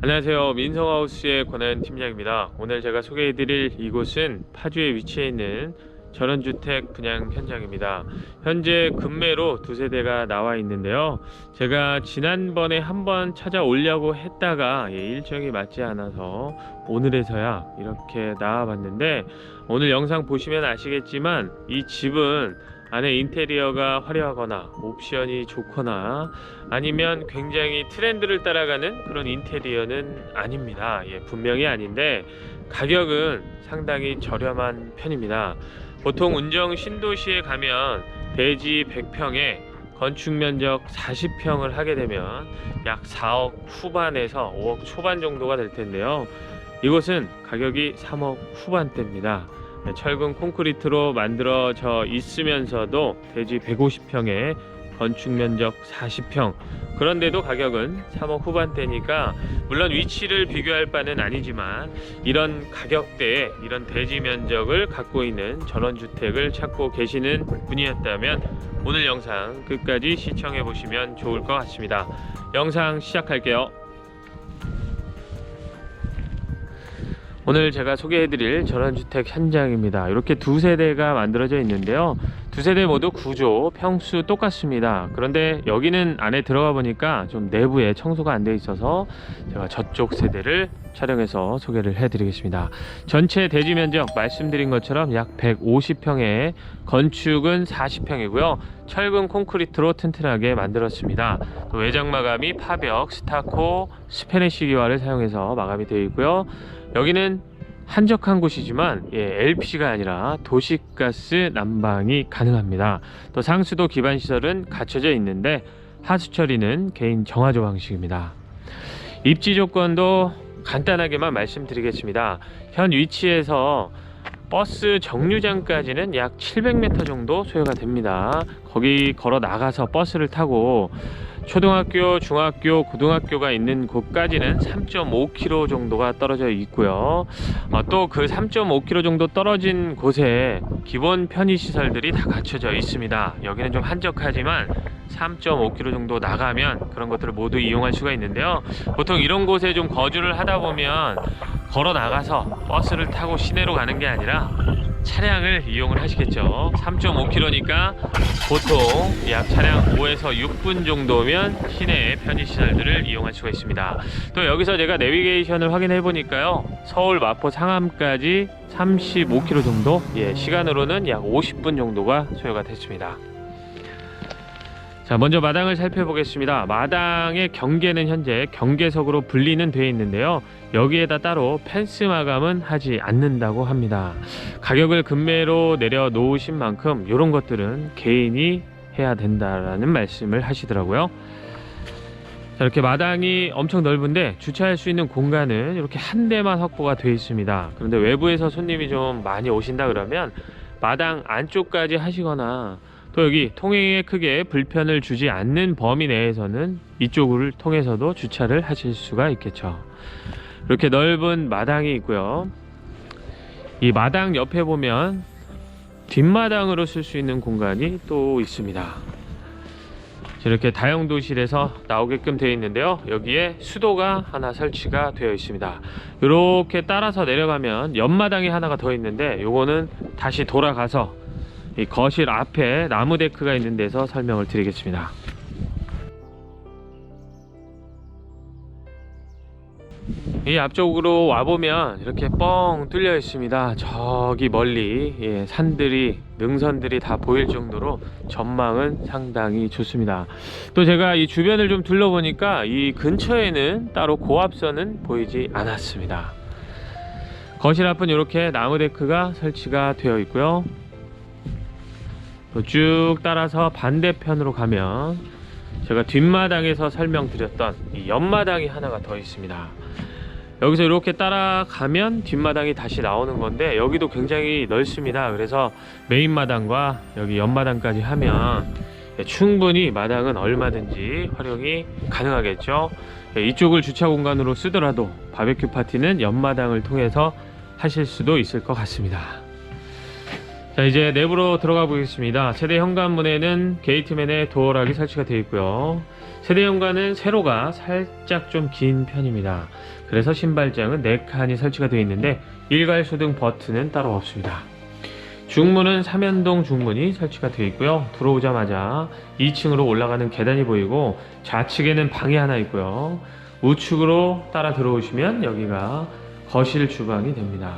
안녕하세요. 민성하우스의 권하연 팀장입니다. 오늘 제가 소개해드릴 이곳은 파주에 위치해 있는 전원주택 분양 현장입니다. 현재 급매로 두 세대가 나와 있는데요. 제가 지난번에 한번 찾아오려고 했다가 일정이 맞지 않아서 오늘에서야 이렇게 나와봤는데, 오늘 영상 보시면 아시겠지만 이 집은 안에 인테리어가 화려하거나 옵션이 좋거나 아니면 굉장히 트렌드를 따라가는 그런 인테리어는 아닙니다. 분명히 아닌데 가격은 상당히 저렴한 편입니다. 보통 운정 신도시에 가면 대지 100평에 건축 면적 40평을 하게 되면 약 4억 후반에서 5억 초반 정도가 될 텐데요. 이곳은 가격이 3억 후반대입니다. 철근 콘크리트로 만들어져 있으면서도 대지 150평에 건축 면적 40평, 그런데도 가격은 3억 후반대니까 물론 위치를 비교할 바는 아니지만 이런 가격대에 이런 대지 면적을 갖고 있는 전원주택을 찾고 계시는 분이었다면 오늘 영상 끝까지 시청해 보시면 좋을 것 같습니다. 영상 시작할게요. 오늘 제가 소개해드릴 전원주택 현장입니다. 이렇게 두 세대가 만들어져 있는데요. 두 세대 모두 구조, 평수 똑같습니다. 그런데 여기는 안에 들어가 보니까 좀 내부에 청소가 안 돼 있어서 제가 저쪽 세대를 촬영해서 소개를 해드리겠습니다. 전체 대지 면적 말씀드린 것처럼 약 150평에 건축은 40평이고요. 철근 콘크리트로 튼튼하게 만들었습니다. 또 외장 마감이 파벽, 스타코, 스패니쉬 기와를 사용해서 마감이 되어 있고요. 여기는 한적한 곳이지만 LPG가 아니라 도시가스 난방이 가능합니다. 또 상수도 기반 시설은 갖춰져 있는데 하수 처리는 개인 정화조 방식입니다. 입지 조건도 간단하게만 말씀드리겠습니다. 현 위치에서 버스 정류장까지는 약 700m 정도 소요가 됩니다. 거기 걸어 나가서 버스를 타고 초등학교, 중학교, 고등학교가 있는 곳까지는 3.5km 정도가 떨어져 있고요. 또 그 3.5km 정도 떨어진 곳에 기본 편의시설들이 다 갖춰져 있습니다. 여기는 좀 한적하지만 3.5km 정도 나가면 그런 것들을 모두 이용할 수가 있는데요. 보통 이런 곳에 좀 거주를 하다 보면 걸어 나가서 버스를 타고 시내로 가는 게 아니라 차량을 이용을 하시겠죠. 3.5km니까 보통 약 차량 5에서 6분 정도면 시내의 편의시설들을 이용할 수가 있습니다. 또 여기서 제가 내비게이션을 확인해 보니까요, 서울 마포 상암까지 35km 정도, 시간으로는 약 50분 정도가 소요가 됐습니다. 자, 먼저 마당을 살펴보겠습니다. 마당의 경계는 현재 경계석으로 분리는 되어 있는데요. 여기에다 따로 펜스 마감은 하지 않는다고 합니다. 가격을 급매로 내려놓으신 만큼 이런 것들은 개인이 해야 된다라는 말씀을 하시더라고요. 자, 이렇게 마당이 엄청 넓은데 주차할 수 있는 공간은 이렇게 한 대만 확보가 되어 있습니다. 그런데 외부에서 손님이 좀 많이 오신다 그러면 마당 안쪽까지 하시거나 또 여기 통행에 크게 불편을 주지 않는 범위 내에서는 이쪽을 통해서도 주차를 하실 수가 있겠죠. 이렇게 넓은 마당이 있고요. 이 마당 옆에 보면 뒷마당으로 쓸 수 있는 공간이 또 있습니다. 이렇게 다용도실에서 나오게끔 되어 있는데요. 여기에 수도가 하나 설치가 되어 있습니다. 이렇게 따라서 내려가면 옆마당이 하나가 더 있는데 요거는 다시 돌아가서 이 거실 앞에 나무 데크가 있는 데서 설명을 드리겠습니다. 이 앞쪽으로 와보면 이렇게 뻥 뚫려 있습니다. 저기 멀리 산들이, 능선들이 다 보일 정도로 전망은 상당히 좋습니다. 또 제가 이 주변을 좀 둘러보니까 이 근처에는 따로 고압선은 보이지 않았습니다. 거실 앞은 이렇게 나무 데크가 설치가 되어 있고요. 쭉 따라서 반대편으로 가면 제가 뒷마당에서 설명드렸던 이 옆마당이 하나가 더 있습니다. 여기서 이렇게 따라가면 뒷마당이 다시 나오는 건데 여기도 굉장히 넓습니다. 그래서 메인 마당과 여기 옆마당까지 하면 충분히 마당은 얼마든지 활용이 가능하겠죠. 이쪽을 주차 공간으로 쓰더라도 바베큐 파티는 옆마당을 통해서 하실 수도 있을 것 같습니다. 자, 이제 내부로 들어가 보겠습니다. 세대 현관문에는 게이트맨의 도어락이 설치가 되어 있고요. 세대 현관은 세로가 살짝 좀 긴 편입니다. 그래서 신발장은 4칸이 설치가 되어 있는데 일괄소등 버튼은 따로 없습니다. 중문은 3연동 중문이 설치가 되어 있고요. 들어오자마자 2층으로 올라가는 계단이 보이고 좌측에는 방이 하나 있고요. 우측으로 따라 들어오시면 여기가 거실 주방이 됩니다.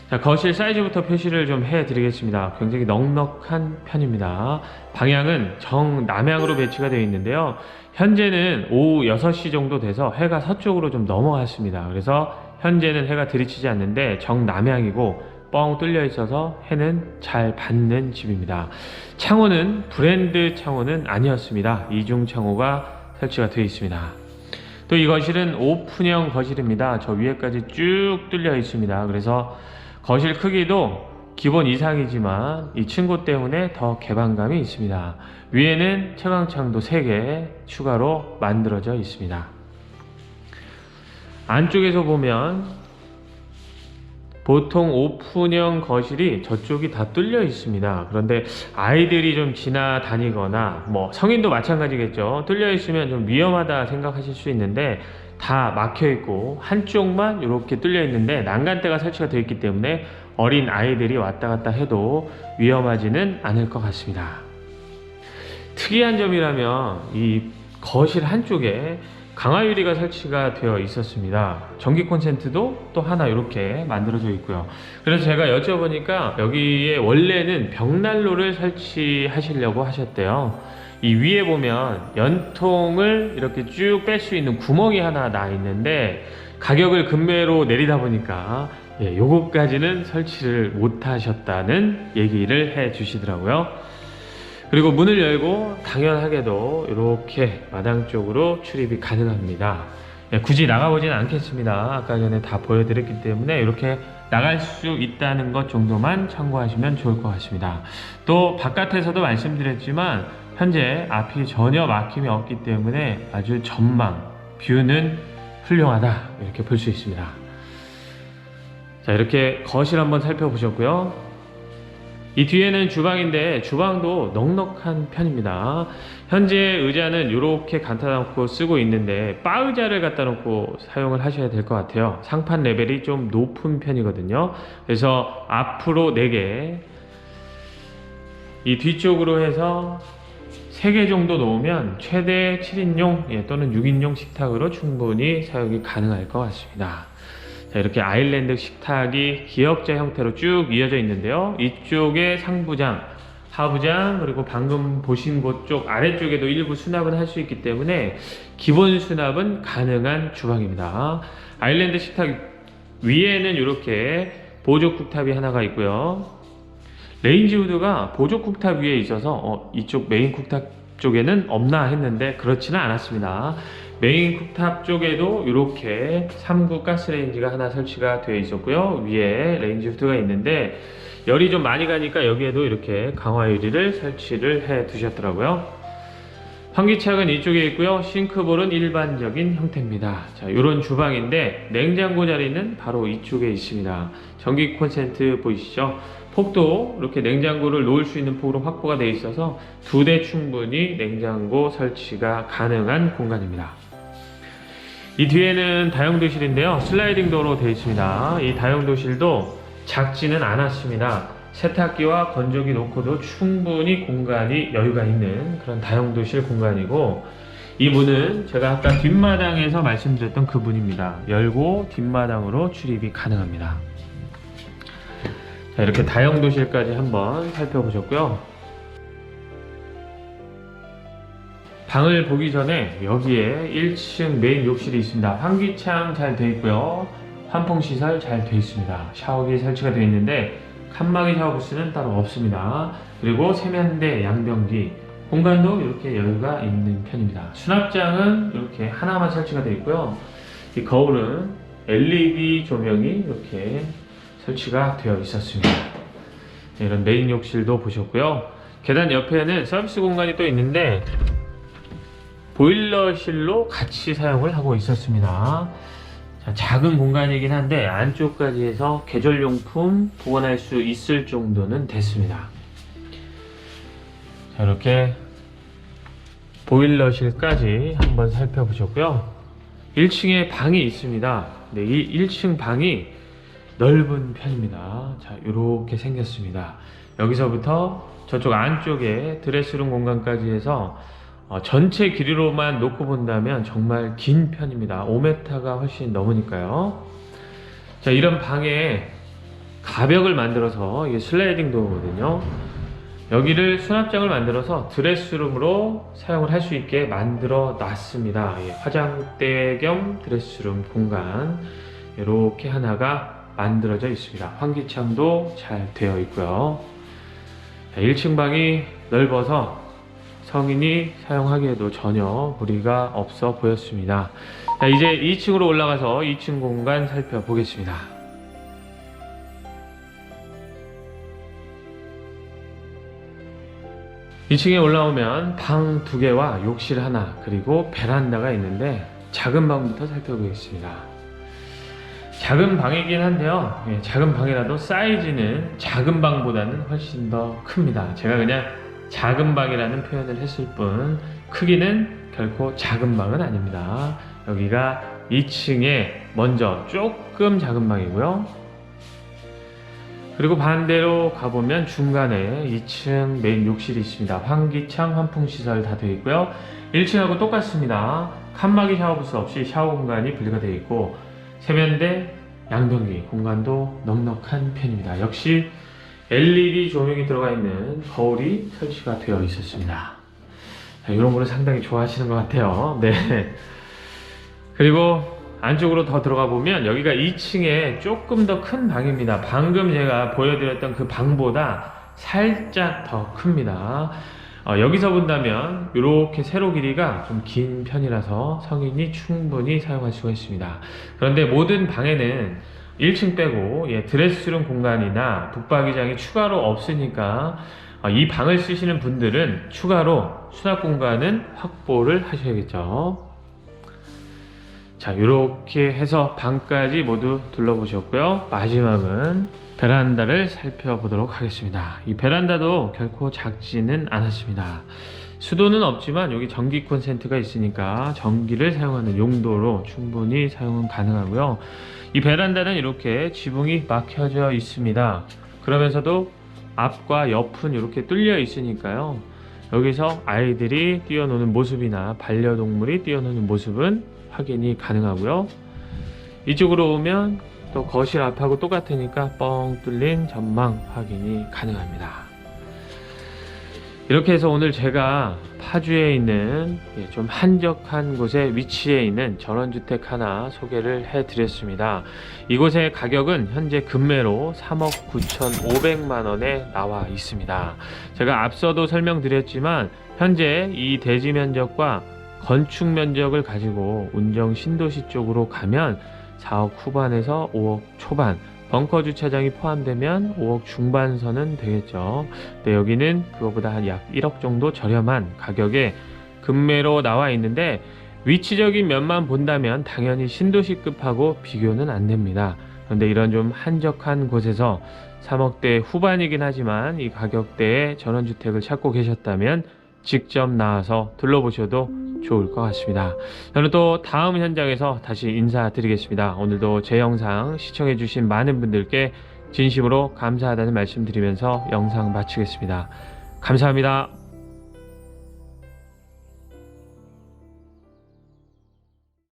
자, 거실 사이즈부터 표시를 좀 해드리겠습니다. 굉장히 넉넉한 편입니다. 방향은 정남향으로 배치가 되어 있는데요. 현재는 오후 6시 정도 돼서 해가 서쪽으로 좀 넘어갔습니다. 그래서 현재는 해가 들이치지 않는데 정남향이고 뻥 뚫려 있어서 해는 잘 받는 집입니다. 창호는 브랜드 창호는 아니었습니다. 이중 창호가 설치가 되어 있습니다. 또 이 거실은 오픈형 거실입니다. 저 위에까지 쭉 뚫려 있습니다. 그래서 거실 크기도 기본 이상이지만 이 층고 때문에 더 개방감이 있습니다. 위에는 채광창도 3개 추가로 만들어져 있습니다. 안쪽에서 보면 보통 오픈형 거실이 저쪽이 다 뚫려 있습니다. 그런데 아이들이 좀 지나다니거나 뭐 성인도 마찬가지겠죠. 뚫려 있으면 좀 위험하다 생각하실 수 있는데 다 막혀 있고 한쪽만 이렇게 뚫려 있는데 난간대가 설치가 되어 있기 때문에 어린 아이들이 왔다 갔다 해도 위험하지는 않을 것 같습니다. 특이한 점이라면 이 거실 한쪽에 강화유리가 설치가 되어 있었습니다. 전기 콘센트도 또 하나 이렇게 만들어져 있고요. 그래서 제가 여쭤보니까 여기에 원래는 벽난로를 설치하시려고 하셨대요. 이 위에 보면 연통을 이렇게 쭉 뺄 수 있는 구멍이 하나 나 있는데 가격을 급매로 내리다 보니까 요것까지는 설치를 못 하셨다는 얘기를 해 주시더라고요. 그리고 문을 열고 당연하게도 이렇게 마당 쪽으로 출입이 가능합니다. 굳이 나가보지는 않겠습니다. 아까 전에 다 보여드렸기 때문에 이렇게 나갈 수 있다는 것 정도만 참고하시면 좋을 것 같습니다. 또 바깥에서도 말씀드렸지만 현재 앞이 전혀 막힘이 없기 때문에 아주 전망, 뷰는 훌륭하다 이렇게 볼 수 있습니다. 자, 이렇게 거실 한번 살펴보셨고요. 이 뒤에는 주방인데 주방도 넉넉한 편입니다. 현재 의자는 이렇게 갖다 놓고 쓰고 있는데 바 의자를 갖다 놓고 사용을 하셔야 될 것 같아요. 상판 레벨이 좀 높은 편이거든요. 그래서 앞으로 4개, 이 뒤쪽으로 해서 3개 정도 놓으면 최대 7인용 또는 6인용 식탁으로 충분히 사용이 가능할 것 같습니다. 자, 이렇게 아일랜드 식탁이 기역자 형태로 쭉 이어져 있는데요. 이쪽에 상부장, 하부장, 그리고 방금 보신 곳 쪽 아래쪽에도 일부 수납은 할 수 있기 때문에 기본 수납은 가능한 주방입니다. 아일랜드 식탁 위에는 이렇게 보조 쿡탑이 하나가 있고요. 레인지 후드가 보조 쿡탑 위에 있어서 이쪽 메인 쿡탑 쪽에는 없나 했는데 그렇지는 않았습니다. 메인 쿡탑 쪽에도 이렇게 3구 가스레인지가 하나 설치가 되어 있었고요. 위에 레인지 후드가 있는데 열이 좀 많이 가니까 여기에도 이렇게 강화유리를 설치를 해 두셨더라고요. 환기창은 이쪽에 있고요. 싱크볼은 일반적인 형태입니다. 자, 이런 주방인데 냉장고 자리는 바로 이쪽에 있습니다. 전기 콘센트 보이시죠? 폭도 이렇게 냉장고를 놓을 수 있는 폭으로 확보가 되어 있어서 2대 충분히 냉장고 설치가 가능한 공간입니다. 이 뒤에는 다용도실인데요. 슬라이딩 도어로 되어 있습니다. 이 다용도실도 작지는 않았습니다. 세탁기와 건조기 놓고도 충분히 공간이 여유가 있는 그런 다용도실 공간이고, 이 문은 제가 아까 뒷마당에서 말씀드렸던 그 문입니다. 열고 뒷마당으로 출입이 가능합니다. 자, 이렇게 다용도실까지 한번 살펴보셨고요. 방을 보기 전에 여기에 1층 메인 욕실이 있습니다. 환기창 잘 되어 있고요. 환풍시설 잘 되어 있습니다. 샤워기 설치가 되어 있는데 칸막이 샤워 부스는 따로 없습니다. 그리고 세면대, 양변기 공간도 이렇게 여유가 있는 편입니다. 수납장은 이렇게 하나만 설치가 되어 있고요. 이 거울은 LED 조명이 이렇게 설치가 되어 있었습니다. 이런 메인 욕실도 보셨고요. 계단 옆에는 서비스 공간이 또 있는데 보일러실로 같이 사용을 하고 있었습니다. 자, 작은 공간이긴 한데 안쪽까지 해서 계절용품 보관할 수 있을 정도는 됐습니다. 자, 이렇게 보일러실까지 한번 살펴보셨고요. 1층에 방이 있습니다. 네, 이 1층 방이 넓은 편입니다. 자, 이렇게 생겼습니다. 여기서부터 저쪽 안쪽에 드레스룸 공간까지 해서 전체 길이로만 놓고 본다면 정말 긴 편입니다. 5m가 훨씬 넘으니까요. 자, 이런 방에 가벽을 만들어서 이게 슬라이딩 도어거든요. 여기를 수납장을 만들어서 드레스룸으로 사용을 할 수 있게 만들어 놨습니다. 예, 화장대 겸 드레스룸 공간 이렇게 하나가 만들어져 있습니다. 환기창도 잘 되어 있고요. 1층 방이 넓어서 성인이 사용하기에도 전혀 무리가 없어 보였습니다. 자, 이제 2층으로 올라가서 2층 공간 살펴보겠습니다. 2층에 올라오면 방 2개와 욕실 하나 그리고 베란다가 있는데 작은 방부터 살펴보겠습니다. 작은 방이긴 한데요, 작은 방이라도 사이즈는 작은 방보다는 훨씬 더 큽니다. 제가 그냥 작은 방이라는 표현을 했을 뿐 크기는 결코 작은 방은 아닙니다. 여기가 2층에 먼저 조금 작은 방이고요. 그리고 반대로 가보면 중간에 2층 메인 욕실이 있습니다. 환기창, 환풍시설 다 되어 있고요. 1층하고 똑같습니다. 칸막이 샤워부스 없이 샤워 공간이 분리가 되어 있고 세면대, 양변기 공간도 넉넉한 편입니다. 역시 LED 조명이 들어가 있는 거울이 설치가 되어 있었습니다. 자, 이런 거를 상당히 좋아하시는 것 같아요. 네. 그리고 안쪽으로 더 들어가 보면 여기가 2층에 조금 더 큰 방입니다. 방금 제가 보여드렸던 그 방보다 살짝 더 큽니다. 여기서 본다면 이렇게 세로 길이가 좀 긴 편이라서 성인이 충분히 사용할 수가 있습니다. 그런데 모든 방에는 1층 빼고 드레스룸 공간이나 북박이장이 추가로 없으니까 이 방을 쓰시는 분들은 추가로 수납 공간은 확보를 하셔야겠죠. 자, 이렇게 해서 방까지 모두 둘러보셨고요. 마지막은 베란다를 살펴보도록 하겠습니다. 이 베란다도 결코 작지는 않았습니다. 수도는 없지만 여기 전기 콘센트가 있으니까 전기를 사용하는 용도로 충분히 사용은 가능하고요. 이 베란다는 이렇게 지붕이 막혀져 있습니다. 그러면서도 앞과 옆은 이렇게 뚫려 있으니까요. 여기서 아이들이 뛰어노는 모습이나 반려동물이 뛰어노는 모습은 확인이 가능하고요. 이쪽으로 오면 또 거실 앞하고 똑같으니까 뻥 뚫린 전망 확인이 가능합니다. 이렇게 해서 오늘 제가 파주에 있는 좀 한적한 곳에 위치해 있는 전원주택 하나 소개를 해드렸습니다. 이곳의 가격은 현재 금매로 3억 9,500만 원에 나와 있습니다. 제가 앞서도 설명드렸지만 현재 이 대지 면적과 건축 면적을 가지고 운정 신도시 쪽으로 가면 4억 후반에서 5억 초반, 벙커 주차장이 포함되면 5억 중반선은 되겠죠. 근데 여기는 그거보다 한 약 1억 정도 저렴한 가격에 금매로 나와 있는데 위치적인 면만 본다면 당연히 신도시급하고 비교는 안 됩니다. 그런데 이런 좀 한적한 곳에서 3억대 후반이긴 하지만 이 가격대에 전원주택을 찾고 계셨다면 직접 나와서 둘러보셔도 좋을 것 같습니다. 저는 또 다음 현장에서 다시 인사드리겠습니다. 오늘도 제 영상 시청해주신 많은 분들께 진심으로 감사하다는 말씀 드리면서 영상 마치겠습니다. 감사합니다.